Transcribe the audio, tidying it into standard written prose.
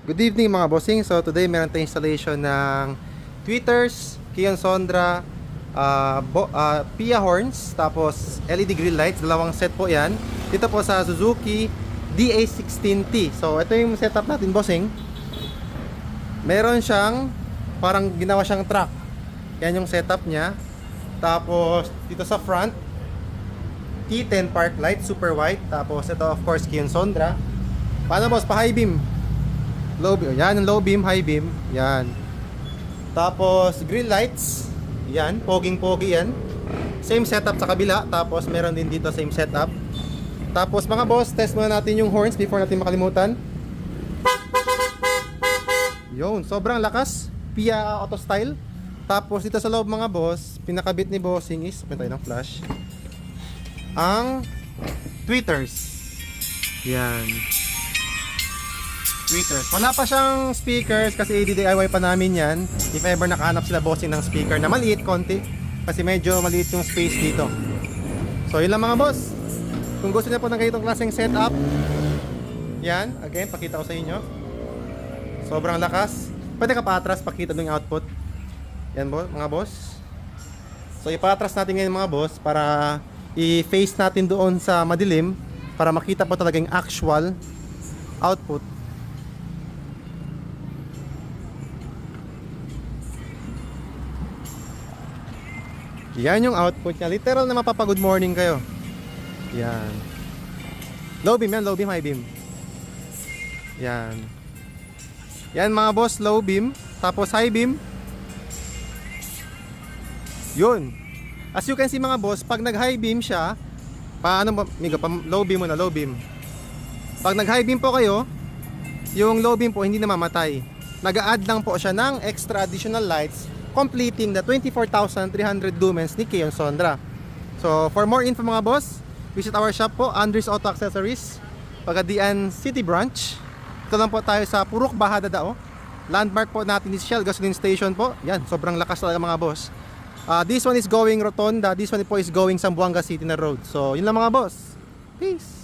Good evening mga bossing. So today meron tayong installation ng tweeters, Kion Sondra, Pia horns, tapos LED grill lights. Dalawang set po yan. Dito po sa Suzuki DA16T. So ito yung setup natin bossing. Meron siyang parang ginawa siyang truck. Yan yung setup niya. Tapos dito sa front T10 park light, super white. Tapos ito of course Kion Sondra. Paano boss? Pa high beam. Low beam. Yan yung low beam, high beam. Yan. Tapos grill lights. Yan, poging-pogi yan. Same setup sa kabila. Tapos meron din dito same setup. Tapos mga boss, test muna natin yung horns before natin makalimutan. Yun, sobrang lakas. Pia auto style. Tapos dito sa loob mga boss, pinakabit ni bossing is, may tayo ng flash, ang tweeters. Yan, tweeters. Wala pa siyang speakers kasi i-DIY pa namin yan. If ever nakahanap sila bossing ng speaker na maliit konti, kasi medyo maliit yung space dito. So yun lang mga boss. Kung gusto niyo po ng ganitong klaseng setup, yan, again, pakita ko sa inyo. Sobrang lakas. Pwede ka pa-atras, pakita nung output. Yan mga boss. So ipatras natin ngayon mga boss para i-face natin doon sa madilim para makita po talaga yung actual output. Yan yung output niya. Literal na mapapa-good morning kayo. Yan. Low beam yan, low beam, high beam. Yan. Yan mga boss, low beam. Tapos high beam. Yun. As you can see mga boss, pag nag-high beam siya, low beam muna, low beam. Pag nag-high beam po kayo, yung low beam po hindi namamatay. Nag-a-add lang po siya ng extra additional lights, completing the 24,300 lumens ni Kion Sondra. So, for more info mga boss, visit our shop po, Andres Auto Accessories, Pagadian City Branch. Ito lang po tayo sa Purok Bahada Dao. Landmark po natin is Shell Gasoline Station po. Yan, sobrang lakas talaga mga boss. This one is going Rotonda, this one po is going Zamboanga City na road. So, yun lang mga boss. Peace!